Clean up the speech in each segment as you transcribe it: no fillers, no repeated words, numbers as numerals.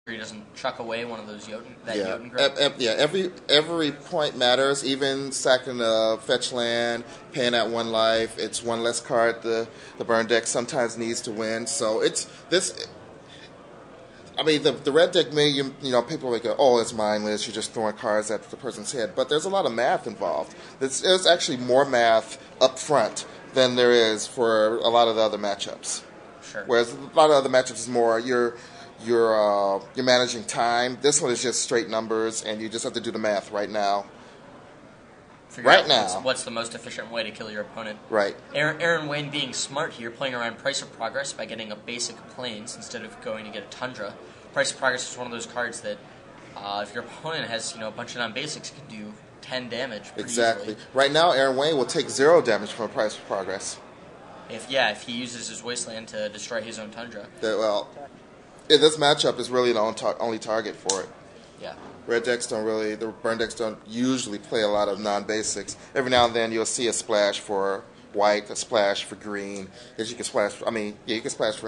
he doesn't chuck away one of those Jotun, Every point matters. Even sacking the fetch land, paying at one life. It's one less card the burn deck sometimes needs to win. So it's this. I mean, the red deck people like, oh, it's mindless. You're just throwing cards at the person's head. But there's a lot of math involved. There's actually more math up front than there is for a lot of the other matchups. Sure. Whereas a lot of other matchups is more you're managing time. This one is just straight numbers, and you just have to do the math right now. What's the most efficient way to kill your opponent? Right. Aaron Wayne being smart here, playing around Price of Progress by getting a basic Plains instead of going to get a Tundra. Price of Progress is one of those cards that, if your opponent has a bunch of non-basics, can do 10 damage pretty easily. Right now, Aaron Wayne will take 0 damage from Price of Progress. If he uses his Wasteland to destroy his own Tundra. This matchup is really the only target for it. Yeah. The burn decks don't usually play a lot of non-basics. Every now and then you'll see a splash for white, a splash for green. You can splash for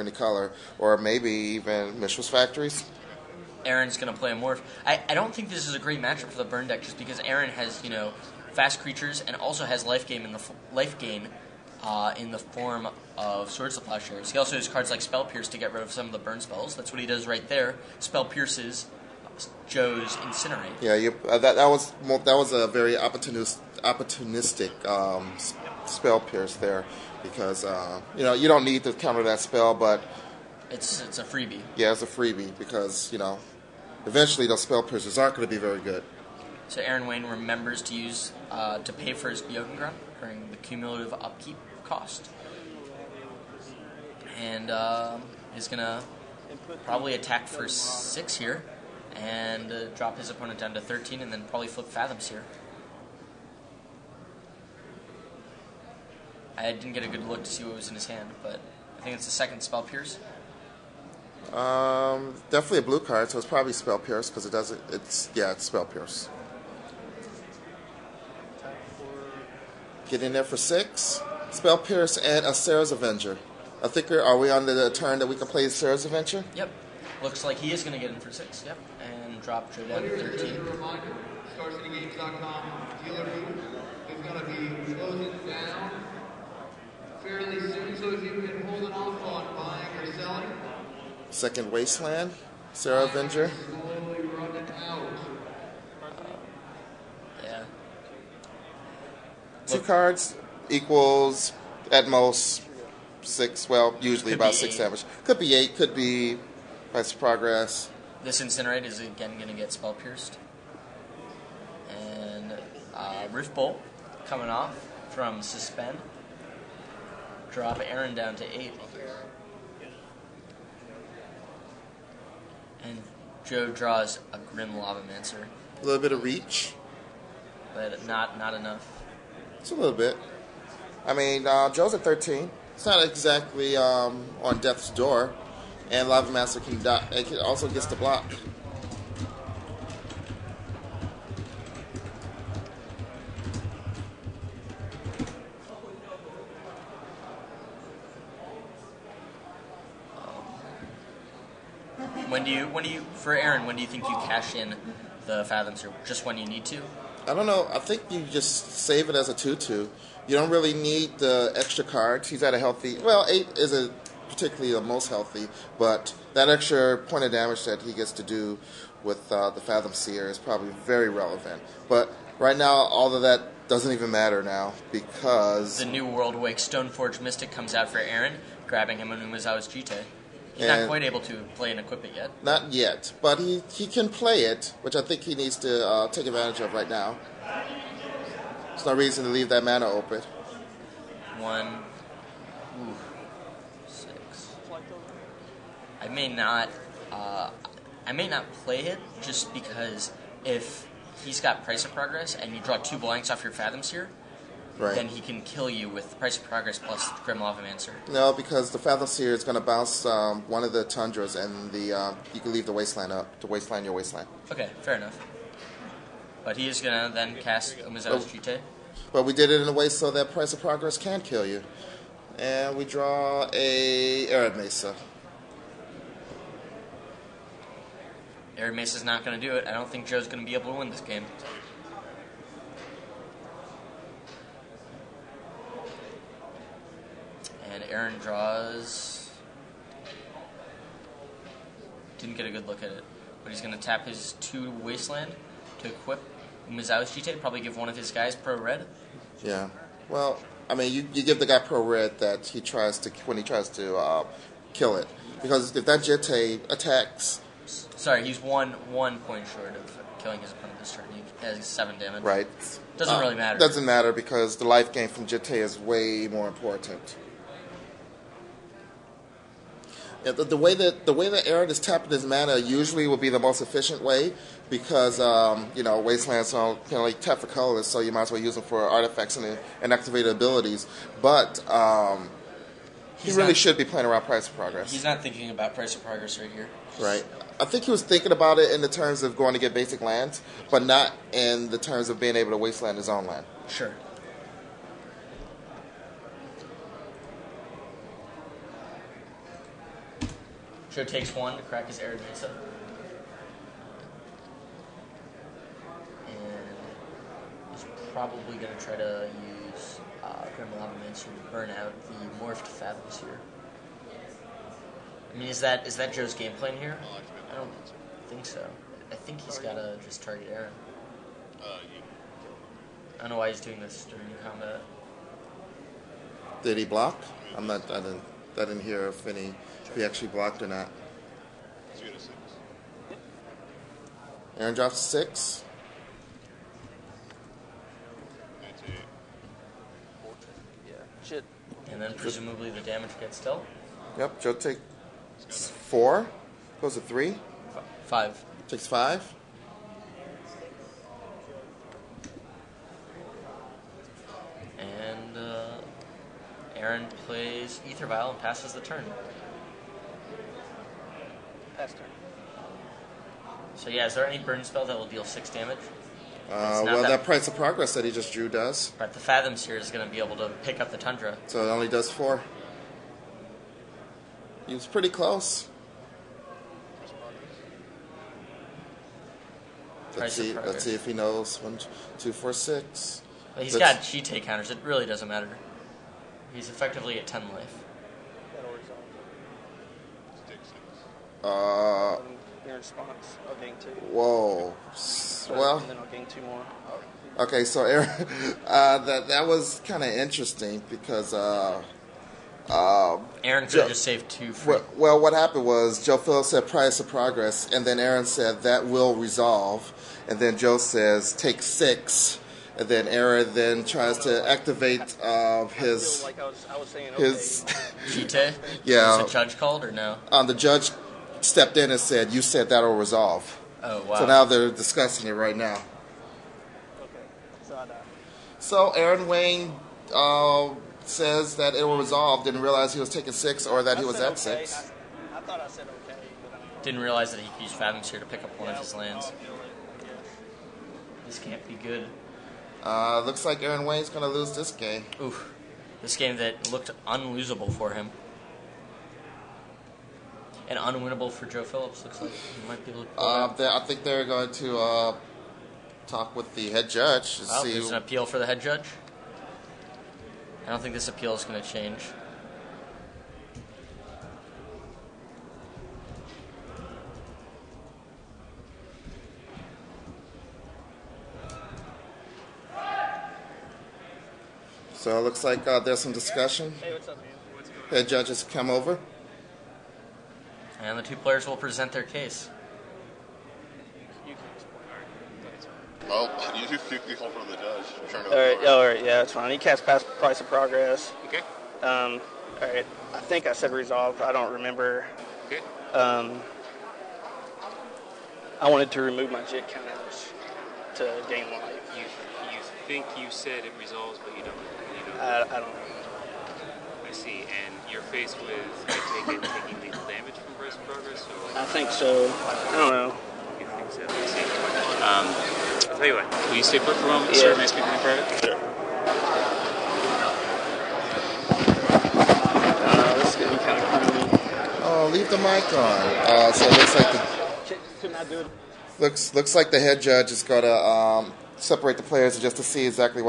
any color, or maybe even Mishra's Factories. Aaron's going to play a Morph. I don't think this is a great matchup for the burn deck just because Aaron has, fast creatures and also has life gain in the form of Swords to Plowshares. He also has cards like Spell Pierce to get rid of some of the burn spells. That's what he does right there. Spell Pierces Joe's Incinerate. Yeah, that was a very opportunistic Spell Pierce there, because you don't need to counter that spell, but it's a freebie. Yeah, it's a freebie because eventually those Spell Piercers aren't going to be very good. So Aaron Wayne remembers to use to pay for his Jotun Grunt during the cumulative upkeep cost, and is gonna probably attack for 6 here. And drop his opponent down to 13, and then probably flip Fathoms here. I didn't get a good look to see what was in his hand, but I think it's the second Spell Pierce. Definitely a blue card, so it's probably Spell Pierce because it's Spell Pierce. Get in there for 6. Spell Pierce and a Sarah's Avenger. I think are we on the turn that we can play Sarah's Avenger? Yep. Looks like he is going to get in for 6, yep. And drop Joe down to 13. StarCityGames.com dealer booth is going to be closing down fairly soon, so if you've been holding off on buying or selling. Second Wasteland, Sarah Avenger. Slowly running out. Yeah. 2 cards equals at most 6. Well, usually about 6 damage. Could be 8. Could be Price of Progress. This Incinerate is again going to get Spell Pierced. And Rift Bolt coming off from Suspend. Drop Aaron down to 8. And Joe draws a Grim Lavamancer. A little bit of reach. But not enough. It's a little bit. I mean, Joe's at 13. It's not exactly on death's door. And Lavamancer can die. It also gets to block. For Aaron, when do you think you cash in the Fathoms, or just when you need to? I don't know. I think you just save it as a 2/2. You don't really need the extra cards. He's at a healthy. Well, 8 isn't particularly the most healthy, but that extra point of damage that he gets to do with the Fathom Seer is probably very relevant. But right now, all of that doesn't even matter now because the New World Wake Stoneforge Mystic comes out for Aaron, grabbing him on Umezawa's Jite. He's not quite able to play and equip it yet. Not yet, but he can play it, which I think he needs to take advantage of right now. There's no reason to leave that mana open. 1, 6. I may not play it just because if he's got Price of Progress and you draw 2 blanks off your Fathoms here, right, then he can kill you with Price of Progress plus Grim Lavamancer. No, because the Fathom Seer is going to bounce one of the Tundras, and you can leave the Wasteland up to Wasteland your Wasteland. Okay, fair enough. But he is going to then cast Umezawa's Jite. But we did it in a way so that Price of Progress can kill you. And we draw a Arid Mesa. Aaron Mace's not going to do it. I don't think Joe's going to be able to win this game. And Aaron draws. Didn't get a good look at it. But he's going to tap his 2 Wasteland to equip Mizao's GT. Probably give one of his guys Pro Red. Yeah. Well, I mean, you give the guy Pro Red that he tries to when he tries to kill it, because if that GT attacks. Sorry, he's one point short of killing his opponent this turn. He has 7 damage. Right. Doesn't really matter. Doesn't matter because the life gain from GT is way more important. Yeah, the way that Aaron is tapping his mana usually will be the most efficient way, because Wastelands are like tap for colorless, so you might as well use them for artifacts and activated abilities. But he really should be playing around Price of Progress. He's not thinking about Price of Progress right here. Right. I think he was thinking about it in the terms of going to get basic lands, but not in the terms of being able to wasteland his own land. Sure. Joe takes 1 to crack his Arid Mesa. And he's probably going to try to use Grim Lavamancer to burn out the Morphed Fathoms here. I mean, is that Joe's game plan here? I don't think so. I think he's got to just target Aaron. I don't know why he's doing this during combat. Did he block? I didn't hear if he actually blocked or not. Aaron drops 6. Yeah, shit. And then presumably the damage gets dealt. Yep, Joe takes 4. Goes to 3. 5. Takes 5. And Aaron plays Ether Vial and passes the turn. Pass turn. So yeah, is there any burn spell that will deal 6 damage? Well, that Price of Progress that he just drew does. Right, the Fathoms here is going to be able to pick up the Tundra. So it only does 4. He was pretty close. Let's see if he knows. 1, 2, 4, 6. Well, he's got GT counters. It really doesn't matter. He's effectively at 10 life. In response, I'll gain 2. Whoa. Well. And then I'll gain 2 more. Okay, so Aaron, that was kind of interesting because Aaron could have just saved 2 free. Well, what happened was Joe Phillips said Price of Progress, and then Aaron said that will resolve, and then Joe says take 6, and then Aaron then tries to activate his I was saying, his GT? Yeah. Was the judge called or no? The judge stepped in and said, "You said that'll resolve." Oh wow! So now they're discussing it right now. Okay. So Aaron Wayne says that it will resolve. Didn't realize he was taking 6 or that he was at 6. I thought I said okay. Didn't realize that he could use Fathoms here to pick up one of his lands. This can't be good. Looks like Aaron Wayne's going to lose this game. Oof. This game that looked unlosable for him. And unwinnable for Joe Phillips. Looks like he might be able to pull it out. I think they're going to talk with the head judge to see. There's an appeal for the head judge? I don't think this appeal is going to change. So it looks like there's some discussion. Hey, what's up, man? Head judge has come over. And the 2 players will present their case. You can explain. Well, you call from the judge. All right, yeah, it's fine. He cast past Price of Progress. Okay. All right, I think I said resolve. I don't remember. Okay. I wanted to remove my JIT counters to gain life. You think you said it resolves, but you don't. I don't know. I see. And you're faced with, I take it, taking lethal damage from Price of Progress? Or I think so. I don't know. you think so? I see. I'll tell you what. Will you stay put for a moment, Yeah. sir? May I speak with you in private? Sure. This is going to be kind of creepy. Oh, leave the mic on. So it looks like the Couldn't I do it. Looks like the head judge is going to separate the players just to see exactly what